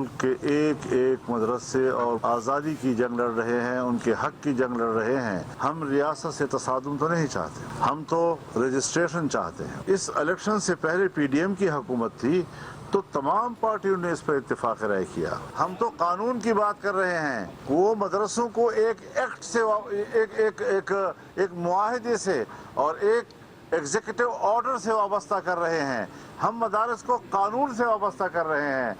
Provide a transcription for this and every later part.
मुल्क के एक एक मदरसे और आज़ादी की जंग लड़ रहे हैं, उनके हक की जंग लड़ रहे हैं। हम रियासत से तसादुम तो नहीं चाहते, हम तो रजिस्ट्रेशन चाहते हैं। इस इलेक्शन से पहले PDM की हुकूमत थी तो तमाम पार्टियों ने इस पर इत्तेफाक राय किया। हम तो कानून की बात कर रहे हैं। वो मदरसों को एक एक्ट से एक मुआहदे से और एक एग्जीक्यूटिव ऑर्डर से वाबस्ता कर रहे हैं। हम मदारस को कानून से वाबस्ता कर रहे हैं।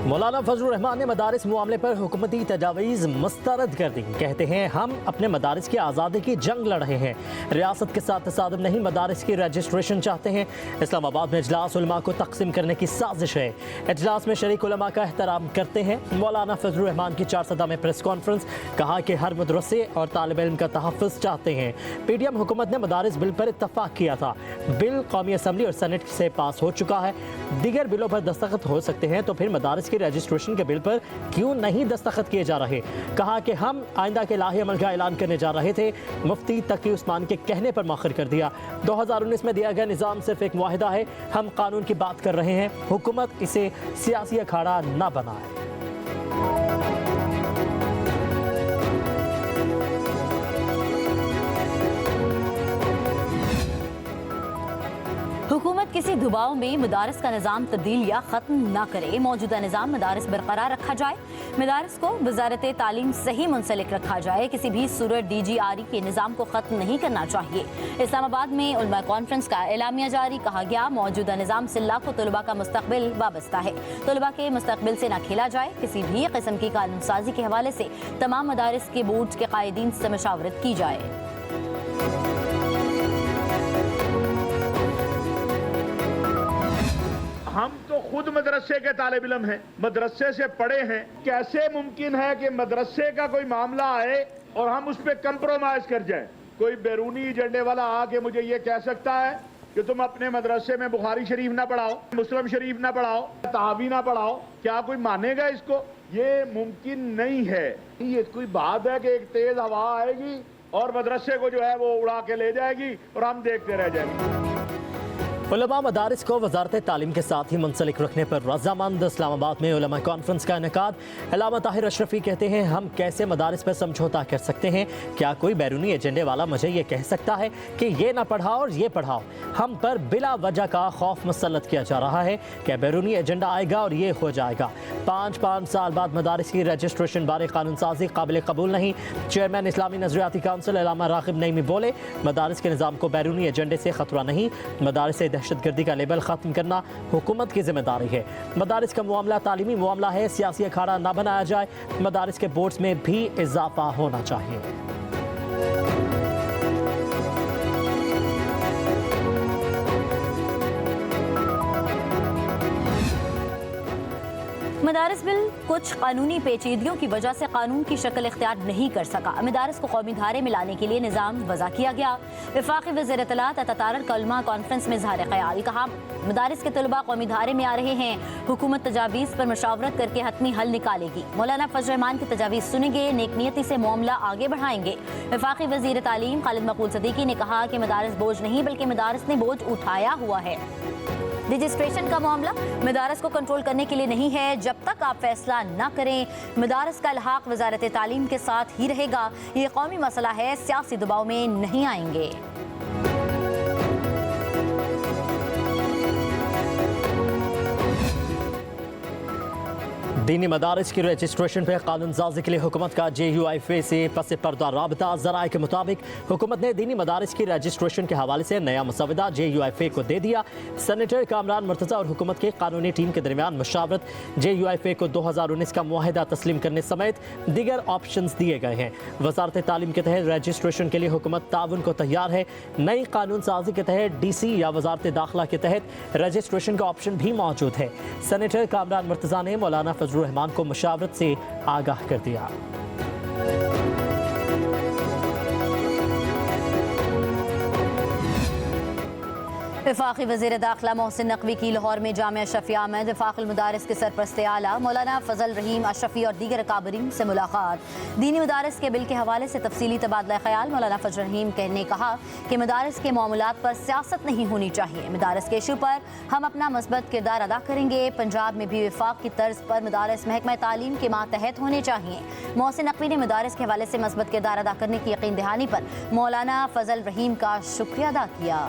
मौलाना फजलुर रहमान ने मदारिस मामले पर हुकूमती तजावीज़ मुस्तरद कर दी। कहते हैं हम अपने मदारिस की आज़ादी की जंग लड़ रहे हैं, रियासत के साथ तसादुम नहीं, मदारिस की रजिस्ट्रेशन चाहते हैं। इस्लामाबाद में इजलास उलमा को तकसीम करने की साजिश है। इजलास में शरीक उलमा का एहतराम करते हैं। मौलाना फजलुर रहमान की 4 सदा में प्रेस कॉन्फ्रेंस, कहा कि हर मदरसे और तालिब इल्म का तहफ़्फ़ुज़ चाहते हैं। PDM हुकूमत ने मदारिस बिल पर इत्तफाक किया था। बिल कौमी असम्बली और सेनेट से पास हो चुका है। दीगर बिलों पर दस्तखत हो सकते हैं तो फिर मदारिस की रजिस्ट्रेशन के बिल पर क्यों नहीं दस्तखत किए जा रहे। कहा कि हम आइंदा के लाही अमल का ऐलान करने जा रहे थे, मुफ्ती तकी उस्मान के कहने पर मौखर कर दिया। 2019 में दिया गया निज़ाम सिर्फ एक मुआहिदा है, हम कानून की बात कर रहे हैं, हुकूमत इसे सियासी अखाड़ा न बनाए। हुकूमत किसी दबाव में मदारस का निज़ाम तब्दील या ख़त्म ना करे। मौजूदा निज़ाम मदारस बरकरार रखा जाए, मदारस को वजारत तालीम से ही मुंसलिक रखा जाए। किसी भी सूरत DGRE के निज़ाम को ख़त्म नहीं करना चाहिए। इस्लामाबाद में उलमा कॉन्फ्रेंस का एलामिया जारी, कहा गया मौजूदा निज़ाम से लाखों तलबा का मुस्तकबिल वाबस्ता है। तलबा के मुस्तकबिल से ना खेला जाए। किसी भी किस्म की कानून साजी के हवाले से तमाम मदारस के बोर्ड के कायदीन से मशावरत की जाए। हम तो खुद मदरसे के तालिब इल्म हैं, मदरसे से पढ़े हैं। कैसे मुमकिन है कि मदरसे का कोई मामला आए और हम उस पर कंप्रोमाइज कर जाएं? कोई बैरूनी एजेंडे वाला आके मुझे ये कह सकता है कि तुम अपने मदरसे में बुखारी शरीफ ना पढ़ाओ, मुस्लिम शरीफ ना पढ़ाओ, तहावी ना पढ़ाओ, क्या कोई मानेगा इसको? ये मुमकिन नहीं है। ये कोई बात है कि एक तेज हवा आएगी और मदरसे को जो है वो उड़ा के ले जाएगी और हम देखते रह जाएंगे। उलमा मदारिस को वजारत तालीम के साथ ही मुंसलिक रखने पर रज़ामंद। इस्लामाबाद में उलमा कॉन्फ्रेंस का इनेकाद। अल्लामा ताहिर अशरफी कहते हैं हम कैसे मदारिस पर समझौता कर सकते हैं? क्या कोई बैरूनी एजेंडे वाला मुझे ये कह सकता है कि ये ना पढ़ाओ और ये पढ़ाओ? हम पर बिला वजह का खौफ मुसल्लत किया जा रहा है। क्या बैरूनी एजेंडा आएगा और ये हो जाएगा? 5 साल बाद मदारिस की रजिस्ट्रेशन बारे कानून साजी काबिल कबूल नहीं। चेयरमैन इस्लामी नजरियाती काउंसिल अल्लामा राग़िब नईमी बोले मदारिस के निज़ाम को बैरूनी एजेंडे से खतरा नहीं, मदारिस से दहशतगर्दी का लेबल खत्म करना हुकूमत की जिम्मेदारी है। मदारिस का मामला तालीमी मामला है, सियासी अखाड़ा ना बनाया जाए। मदारिस के बोर्ड्स में भी इजाफा होना चाहिए। मदारस बिल कुछ कानूनी पेचीदगियों की वजह से कानून की शक्ल इख्तियार नहीं कर सका। मदारस को कौमी धारे में लाने के लिए निज़ाम वज़ा किया गया। वफाकी वज़ीर इत्तलात अतातारक का उलमा कॉन्फ्रेंस में इज़हार ख्याल, कहा मदारस के तलबा कौमी धारे में आ रहे हैं, हुकूमत तजावीज़ पर मशावरत करके हतमी हल निकालेगी। मौलाना फजल रहमान की तजावीज़ सुनेंगे, नेक नियति से मामला आगे बढ़ाएंगे। वफाकी वज़ीर तालीम खालिद मकबूल सदीकी ने कहा कि मदारस बोझ नहीं बल्कि मदारस ने बोझ उठाया हुआ है। रजिस्ट्रेशन का मामला मदारस को कंट्रोल करने के लिए नहीं है। जब तक आप फैसला न करें, मदारस का इल्हाक वजारत तालीम के साथ ही रहेगा। ये कौमी मसला है, सियासी दबाव में नहीं आएंगे। दीनी मदारिस की रजिस्ट्रेशन पर कानून साजी के लिए हुकूमत का JUIFA से पस पर्दा राबता। ज़राए के मुताबिक हुकूमत ने दीनी मदारिस की रजिस्ट्रेशन के हवाले से नया मसवदा JUIFA को दे दिया। सेनेटर कामरान मुर्तज़ा और हुकूमत के कानूनी टीम के दरमियान मशावरत। JUIFA को 2019 का मुआहिदा तस्लीम करने समेत दीगर ऑप्शंस दिए गए हैं। वजारत तालीम के तहत रजिस्ट्रेशन के लिए हुकूमत ताउन को तैयार है। नई कानून साजी के तहत DC या वजारत दाखिला के तहत रजिस्ट्रेशन का ऑप्शन भी मौजूद है। सेनेटर कामरान मुर्तज़ा ने मौलाना फजलुर रहमान को मुशावरत से आगाह कर दिया। वफाकी वज़ीर दाखिला मोहसिन नकवी की लाहौर में जामिया अशरफिया में वफाकुल मदारिस के सरपरस्त आला मौलाना फजल रहीम अशरफी और दीगर अकाबरीन से मुलाकात। दीनी मदारिस के बिल के हवाले से तफसीली तबादला ख्याल। मौलाना फजल रहीम ने कहा कि मदारिस के मामूलात पर सियासत नहीं होनी चाहिए। मदारिस के इशू पर हम अपना मस्बत किरदार अदा करेंगे। पंजाब में भी वफाक की तर्ज पर मदारिस महकमा तालीम के मातहत होने चाहिए। मोहसिन नकवी ने मदारिस के हवाले से मस्बत किरदार अदा करने की यकीन दहानी पर मौलाना फजल रहीम का शुक्रिया अदा किया।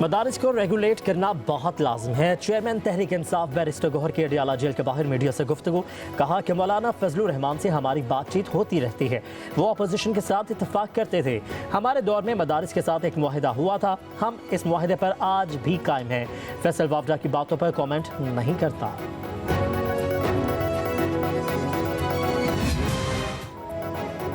मदारिस को रेगुलेट करना बहुत लाजिम है। चेयरमैन तहरीक इंसाफ बैरिस्टर गौहर की अडियाला जेल के बाहर मीडिया से गुफ्तगू। कहा कि मौलाना फजलुर रहमान से हमारी बातचीत होती रहती है। वो अपोजिशन के साथ इत्तेफाक करते थे। हमारे दौर में मदारिस के साथ एक मुआहिदा हुआ था। हम इस मुआहिदे पर आज भी कायम हैं। फैसल वावडा की बातों पर कॉमेंट नहीं करता।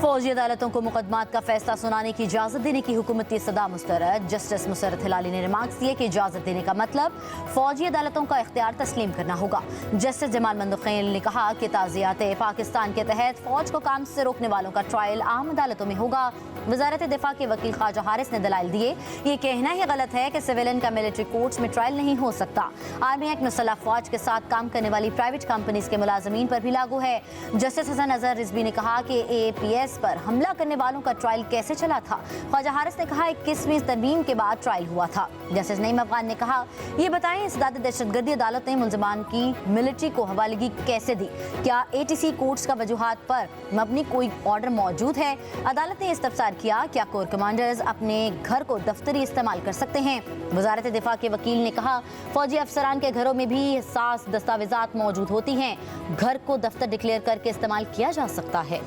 फौजी अदालतों को मुकदमात का फैसला सुनाने की इजाज़त देने की हुकूमती सदा मुस्तरद। जस्टिस मुसरत हिलाली ने रिमार्क्स दिए कि इजाज़त देने का मतलब फौजी अदालतों का इख्तियार तस्लीम करना होगा। जस्टिस जमाल मंदुखैल ने कहा कि ताज़ियात पाकिस्तान के तहत फौज को काम से रोकने वालों का ट्रायल आम अदालतों में होगा। वजारत दिफा के वकील ख्वाजा हारिस ने दलाइल दिए। ये कहना ही गलत है कि सिविलियन का मिलिट्री कोर्ट्स में ट्रायल नहीं हो सकता। आर्मी एक्ट मुसल्लह फौज के साथ काम करने वाली प्राइवेट कंपनीज के मुलाजमीन पर भी लागू है। जस्टिस हसन अजहर रिजवी ने कहा कि APS पर हमला करने वालों का ट्रायल कैसे चला था। ख्वाजा हारिस ने कहा 21वीं तरमीम के बाद ट्रायल हुआ था। जस्टिस नईम अफगान ने कहा ये बताएं इसदाद दहशतगर्दी अदालत ने मुलजमान की मिलिट्री को हवालगी कैसे दी। क्या ATC कोर्ट्स का वजूहात पर मबनी कोई ऑर्डर मौजूद है। अदालत ने इस्तफसार किया क्या कोर कमांडर्स अपने घर को दफ्तरी इस्तेमाल कर सकते हैं। वजारत दिफा के वकील ने कहा फौजी अफसरान के घरों में भी हिसास दस्तावेजात मौजूद होती हैं। घर को दफ्तर डिक्लेयर करके इस्तेमाल किया जा सकता है।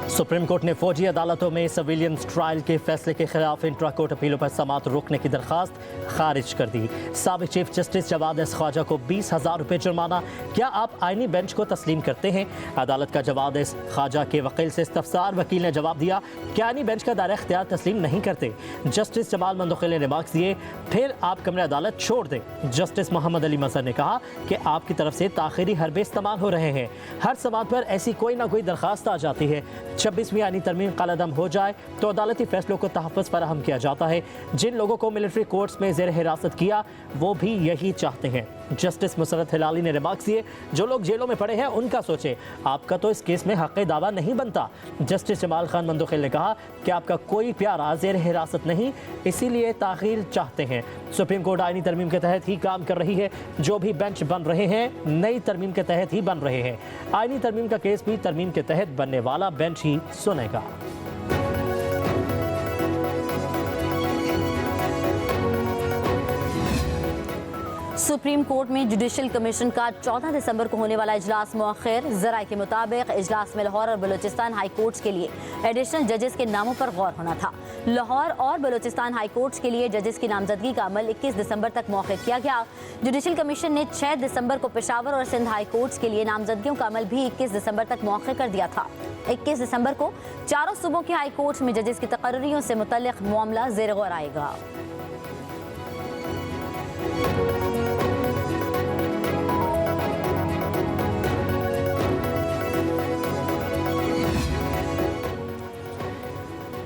सुप्रीम कोर्ट ने फौजी अदालतों में सिविलियंस ट्रायल के फैसले के खिलाफ इंट्रा कोर्ट अपीलों पर समाअत रोकने की दरखास्त खारिज कर दी। साबिक चीफ जस्टिस जवाद एस ख्वाजा को 20,000 रुपये जुर्माना। क्या आप आईनी बेंच को तस्लीम करते हैं। अदालत का जवाद एस ख्वाजा के वकील से इस्तफसार। वकील ने जवाब दिया कि आईनी बेंच का दायरा इख्तियार तस्लीम नहीं करते। जस्टिस जमाल मंदुखैल ने रिमार्क्स दिए फिर आप कमरे अदालत छोड़ दें। जस्टिस मोहम्मद अली मजहर ने कहा कि आपकी तरफ से ताखिरी हरबे इस्तेमाल हो रहे हैं। हर समाअत पर ऐसी कोई ना कोई दरखास्त आ जाती है। 26वीं आईनी तरमीम कलअदम हो जाए तो अदालती फैसलों को तहफ़्फ़ुज़ फराहम किया जाता है। जिन लोगों को मिलिट्री कोर्ट्स में ज़ेर हिरासत किया वो भी यही चाहते हैं। जस्टिस मुसरत हिलाली ने रिमार्क्स दिए जो लोग जेलों में पड़े हैं उनका सोचे। आपका तो इस केस में हक़ दावा नहीं बनता। जस्टिस जमाल खान मंदुखैल ने कहा कि आपका कोई प्यारा ज़ेर हिरासत नहीं, इसीलिए ताख़ीर चाहते हैं। सुप्रीम कोर्ट आईनी तरमीम के तहत ही काम कर रही है। जो भी बेंच बन रहे हैं नई तरमीम के तहत ही बन रहे हैं। आईनी तरमीम का केस भी तरमीम के तहत बनने वाला बेंच ही सुनेगा। सुप्रीम कोर्ट में जुडिशल कमीशन का 14 दिसंबर को होने वाला इजलास मौखिर। ज़राए के मुताबिक इजलास में लाहौर और बलूचिस्तान हाई कोर्ट्स के लिए एडिशनल जजेस के नामों पर गौर होना था। लाहौर और बलूचिस्तान हाई कोर्ट्स के लिए जजेस की नामजदगी का अमल 21 दिसंबर तक मौखिर किया गया। जुडिशल कमीशन ने 6 दिसंबर को पेशावर और सिंध हाई कोर्ट्स के लिए नामजदगियों का अमल भी 21 दिसंबर तक मौखिर कर दिया था। 21 दिसंबर को चारों सूबों के हाई कोर्ट्स में जजेस की तकर्रियों से मुतल्लिक मामला ज़ेर गौर आएगा।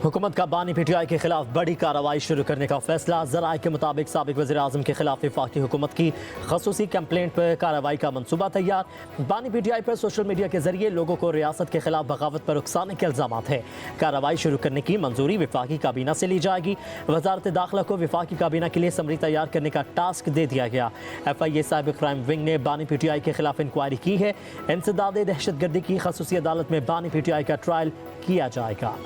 हुकूमत का बानी PTI के खिलाफ बड़ी कार्रवाई शुरू करने का फैसला। ज़राए के मुताबिक साबिक वज़ीर आज़म के खिलाफ वफाकी हुकूमत की खसूसी कंप्लेंट पर कार्रवाई का मंसूबा तैयार। बानी PTI पर सोशल मीडिया के जरिए लोगों को रियासत के खिलाफ बगावत पर उकसाने के इल्ज़ामात हैं। कार्रवाई शुरू करने की मंजूरी वफाकी काबीना से ली जाएगी। वजारत दाखिला को वफाकी काबीना के लिए समरी तैयार करने का टास्क दे दिया गया। FIA साइबर क्राइम विंग ने बानी PTI के खिलाफ इंक्वायरी की है। इंसदाद दहशतगर्दी की खसूसी अदालत में बानी PTI का ट्रायल किया जाएगा।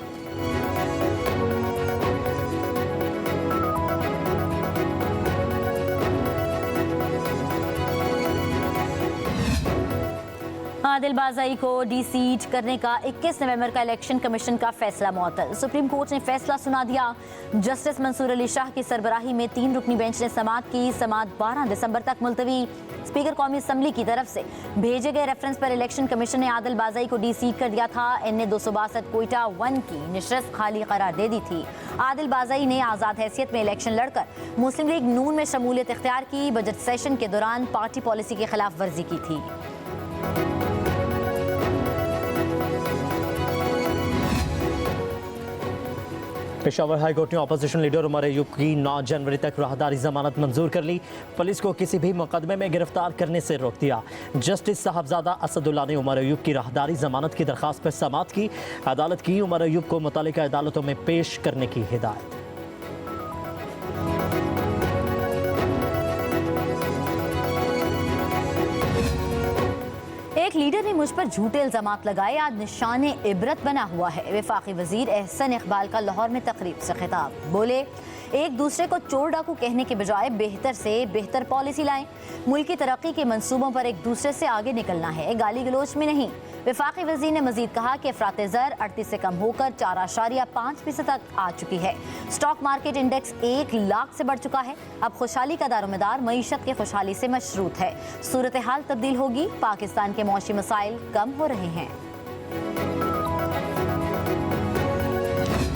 आदिल बाज़ाई को डी-सीट करने का 21 नवंबर का इलेक्शन कमीशन का फैसला मुअत्तल। सुप्रीम कोर्ट ने फैसला सुना दिया। जस्टिस मंसूर अली शाह की सरबराही में 3 रुकनी बेंच ने समाअत की। समाअत 12 दिसंबर तक मुलतवी। स्पीकर कौमी असम्बली की तरफ से भेजे गए रेफरेंस पर इलेक्शन कमीशन ने आदिल बाज़ाई को डी-सीट कर दिया था। इनने 262 कोयटा 1 की निशस्त खाली करार दे दी थी। आदिल बाज़ाई ने आज़ाद हैसियत में इलेक्शन लड़कर मुस्लिम लीग नून में शमूलियत इख्तियार की। बजट सेशन के दौरान पार्टी पॉलिसी की खिलाफ वर्जी की थी। पेशावर हाई कोर्ट ने अपोजिशन लीडर उमर अयूब की 9 जनवरी तक राहदारी जमानत मंजूर कर ली। पुलिस को किसी भी मुकदमे में गिरफ्तार करने से रोक दिया। जस्टिस साहबजादा असदुल्ला ने उमर अयूब की राहदारी जमानत की दरखास्त पर समाअत की। अदालत की उमर अयूब को मुतल्लिका अदालतों में पेश करने की हिदायत। एक लीडर ने मुझ पर झूठे इल्जामात लगाए, आज निशाने इबरत बना हुआ है। वफाकी वजीर एहसन इकबाल का लाहौर में तकरीब से खिताब। बोले, एक दूसरे को चोर डाकू कहने के बजाय बेहतर से बेहतर पॉलिसी लाएं। मुल्क की तरक्की के मंसूबों पर एक दूसरे से आगे निकलना है, गाली गलोच में नहीं। वफाकी वजीर ने मजीद कहा कि अफरात ज़र 38 से कम होकर 4.5% तक आ चुकी है। स्टॉक मार्केट इंडेक्स 1 लाख से बढ़ चुका है। अब खुशहाली का दारोमदार मईशत की खुशहाली से मशरूत है। सूरत हाल तब्दील होगी, पाकिस्तान के मौशी मसाइल कम हो रहे हैं।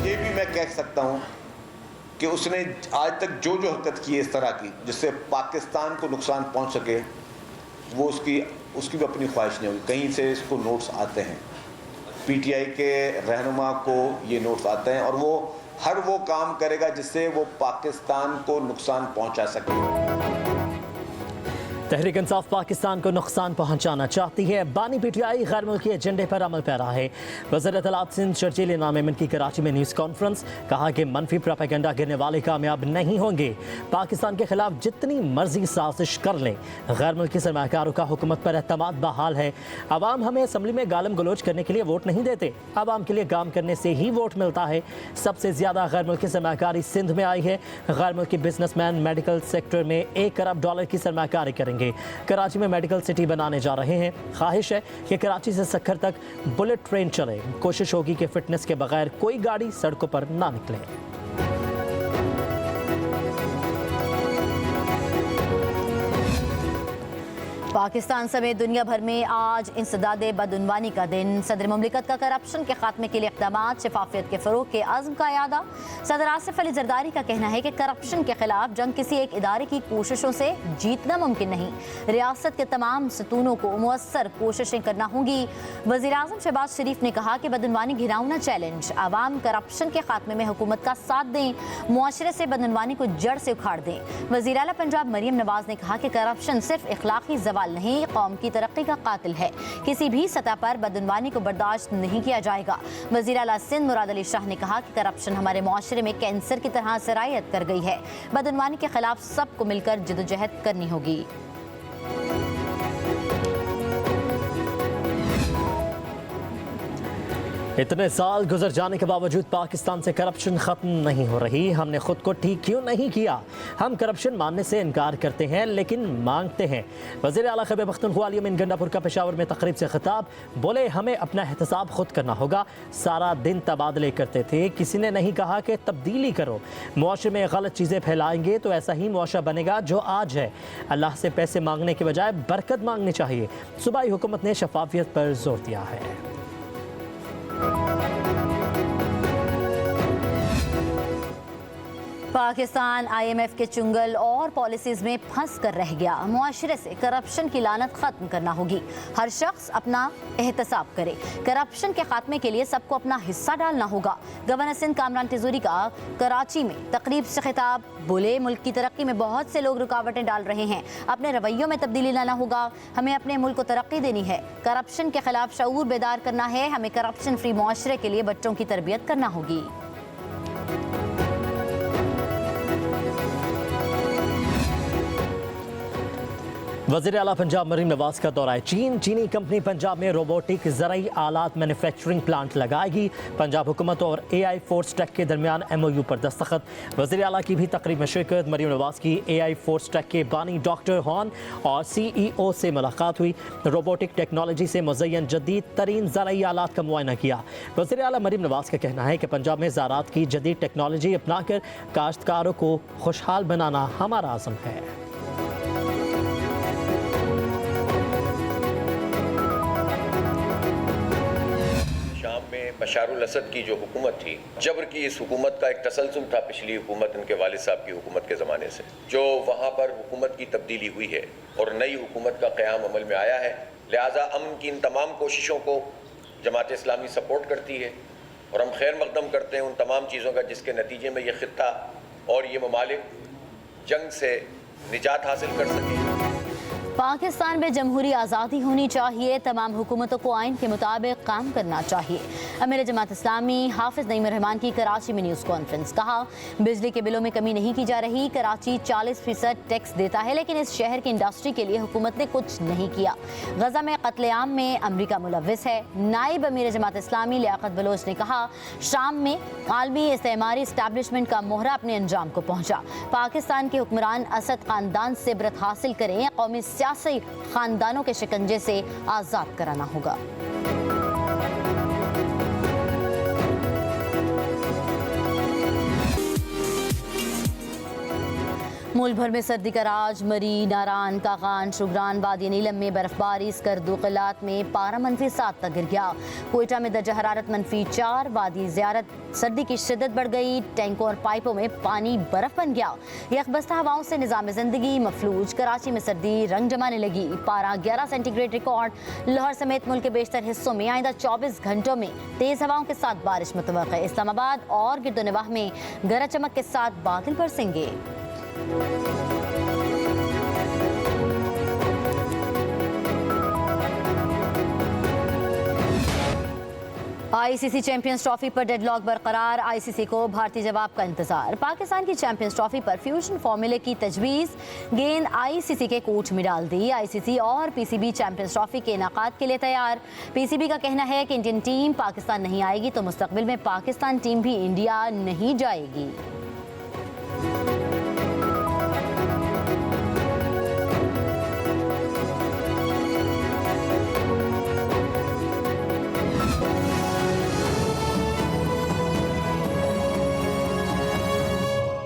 ये भी मैं कह सकता हूँ कि उसने आज तक जो जो हरकत की है इस तरह की जिससे पाकिस्तान को नुकसान पहुँच सके, वो उसकी भी अपनी ख्वाहिश नहीं होगी। कहीं से इसको नोट्स आते हैं, पीटीआई के रहनुमा को ये नोट्स आते हैं और वो हर वो काम करेगा जिससे वो पाकिस्तान को नुकसान पहुंचा सके। तहरीक इंसाफ पाकिस्तान को नुकसान पहुंचाना चाहती है। बानी पीटीआई गैर मुल्की एजेंडे पर अमल पैरा है। वज़ीर इत्तलात सिंध शर्जील इनाम मेमन की कराची में न्यूज़ कॉन्फ्रेंस, कहा कि मनफी प्रोपेगेंडा गिरने वाले कामयाब नहीं होंगे। पाकिस्तान के खिलाफ जितनी मर्जी साजिश कर लें, गैर मुल्की सरमाकारों का हुकूमत पर एतमाद बहाल है। अवाम हमें असम्बली में गालम गलोच करने के लिए वोट नहीं देते, अवाम के लिए काम करने से ही वोट मिलता है। सबसे ज़्यादा गैर मुल्की सरमाकारी सिंध में आई है। गैर मुल्की बिजनेसमैन मेडिकल सेक्टर में $1 खरब की सरमाकारी करेंगे। कराची में मेडिकल सिटी बनाने जा रहे हैं। ख्वाहिश है कि कराची से सक्खर तक बुलेट ट्रेन चले। कोशिश होगी कि फिटनेस के बगैर कोई गाड़ी सड़कों पर ना निकले। पाकिस्तान समेत दुनिया भर में आज इंसदादे बदउनवानी का दिन। सदर मुमलिकत का करप्शन के खात्मे के लिए इक़दामात, शफाफियत के फ़रोग़ के अज़्म का यादा। सदर आसिफ अली ज़रदारी का कहना है कि करप्शन के खिलाफ जंग किसी एक इदारे की कोशिशों से जीतना मुमकिन नहीं, रियासत के तमाम सतूनों को मुअस्सर कोशिशें करना होंगी। वज़ीर आज़म शहबाज शरीफ ने कहा कि बदउनवानी घिनौना चैलेंज, आवाम करप्शन के खात्मे में हुकूमत का साथ दें, मुआशरे से बदउनवानी को जड़ से उखाड़ दें। वज़ीर आला पंजाब मरियम नवाज ने कहा कि करप्शन सिर्फ इखलाकी ज़वाल नहीं, कौम की तरक्की का कातिल है। किसी भी सतह पर बदउनवानी को बर्दाश्त नहीं किया जाएगा। वज़ीर आला सिंध मुराद अली शाह ने कहा कि करप्शन हमारे मुआशरे में कैंसर की तरह सिरायत कर गई है। बदउनवानी के खिलाफ सबको मिलकर जदोजहद करनी होगी। इतने साल गुजर जाने के बावजूद पाकिस्तान से करप्शन ख़त्म नहीं हो रही। हमने खुद को ठीक क्यों नहीं किया? हम करप्शन मानने से इनकार करते हैं लेकिन मांगते हैं। वज़ीर आला खैबर पख्तूनख्वा अमीन गंडापुर का पेशावर में तकरीब से खिताब। बोले, हमें अपना एहतसाब खुद करना होगा। सारा दिन तबादले करते थे, किसी ने नहीं कहा कि तब्दीली करो। मुआशरे में गलत चीज़ें फैलाएंगे तो ऐसा ही मुआशरा बनेगा जो आज है। अल्लाह से पैसे मांगने के बजाय बरकत मांगनी चाहिए। सूबाई हुकूमत ने शफाफियत पर जोर दिया है। पाकिस्तान IMF के चुंगल और पॉलिसीज़ में फंस कर रह गया। मुआशरे से करप्शन की लानत ख़त्म करना होगी। हर शख्स अपना एहतसाब करे। करप्शन के खात्मे के लिए सबको अपना हिस्सा डालना होगा। गवर्नर सिंध कामरान तिजोरी का कराची में तकरीब से खिताब। बोले, मुल्क की तरक्की में बहुत से लोग रुकावटें डाल रहे हैं, अपने रवैयों में तब्दीली लाना होगा। हमें अपने मुल्क को तरक्की देनी है, करप्शन के खिलाफ शऊर बेदार करना है। हमें करप्शन फ्री मुआशरे के लिए बच्चों की तरबियत करना होगी। वज़ीर आला पंजाब मरीम नवाज का दौरा है चीन। चीनी कंपनी पंजाब में रोबोटिक ज़राई आलात मैन्युफैक्चरिंग प्लांट लगाएगी। पंजाब हुकूमत और AI फोर्स टेक के दरमियान MOU पर दस्तखत। वज़ीर आला की भी तकरीब में शिरकत। मरीम नवाज की AI फोर्स टेक के बानी डॉक्टर हॉन और CEO से मुलाकात हुई। रोबोटिक टेक्नोलॉजी से मुज़य्यन जदीद तरीन ज़राई आलात का मुआयना किया। वज़ीर आला मरीम नवाज का कहना है कि पंजाब में ज़राअत की जदीद टेक्नोलॉजी अपनाकर काश्तकारों को खुशहाल बनाना हमारा आज़म है। बशारुल असद की जो हुकूमत थी, जबर की इस हुकूमत का एक तसलसल था पिछली हुकूमत, उनके वालिद साहब की हुकूमत के ज़माने से, जो वहाँ पर हुकूमत की तब्दीली हुई है और नई हुकूमत का क़याम अमल में आया है। लिहाजा अमन की इन तमाम कोशिशों को जमात इस्लामी सपोर्ट करती है और हम खैर मकदम करते हैं उन तमाम चीज़ों का जिसके नतीजे में ये ख़ित्ता और ये ममालिक जंग से निजात हासिल कर सकें। पाकिस्तान में जमहूरी आज़ादी होनी चाहिए, तमाम हुकूमतों को आइन के मुताबिक काम करना चाहिए। अमीर जमात इस्लामी हाफिज नईम रहमान की कराची में न्यूज़ कॉन्फ्रेंस। कहा, बिजली के बिलों में कमी नहीं की जा रही। कराची 40% टैक्स देता है, लेकिन इस शहर की इंडस्ट्री के लिए हुकूमत ने कुछ नहीं किया। गजा में कत्लेआम में अमरीका मुलव्विस है। नाइब अमीर जमात इस्लामी लियाकत बलोच ने कहा, शाम में आलमी इस्तेमारी इस्टेब्लिशमेंट का मोहरा अपने अंजाम को पहुंचा। पाकिस्तान के हुक्मरान असद खानदान से इबरत हासिल करें, कौमी सियासी खानदानों के शिकंजे से आज़ाद कराना होगा। मुल्क भर में सर्दी का राज। मरी, नारान, कागान, शुगरान, वादी नीलम में बर्फबारी। स्कर्दू क़िलात में पारा -7 तक गिर गया। कोयटा में दर्जा हरारत -4। वादी ज़ियारत सर्दी की शिद्दत बढ़ गई। टैंकों और पाइपों में पानी बर्फ बन गया। यकबस्ता हवाओं से निज़ाम ज़िंदगी मफलूज। कराची में सर्दी रंग जमाने लगी। पारा 11 सेंटीग्रेड रिकॉर्ड। लाहौर समेत मुल्क के बेशतर हिस्सों में आइंदा 24 घंटों में तेज़ हवाओं के साथ बारिश मुतवक्किल है। इस्लामाबाद और गिरदोनवाह में गरज चमक के साथ बादल बरसेंगे। ICC चैंपियंस ट्रॉफी पर डेडलॉक बरकरार। ICC को भारतीय जवाब का इंतजार। पाकिस्तान की चैंपियंस ट्रॉफी पर फ्यूजन फॉर्मूले की तजवीज़। गेंद ICC के कोर्ट में डाल दी। ICC और PCB चैंपियंस ट्रॉफी के इनाकाद के लिए तैयार। PCB का कहना है कि इंडियन टीम पाकिस्तान नहीं आएगी तो मुस्तकबिल में पाकिस्तान टीम भी इंडिया नहीं जाएगी।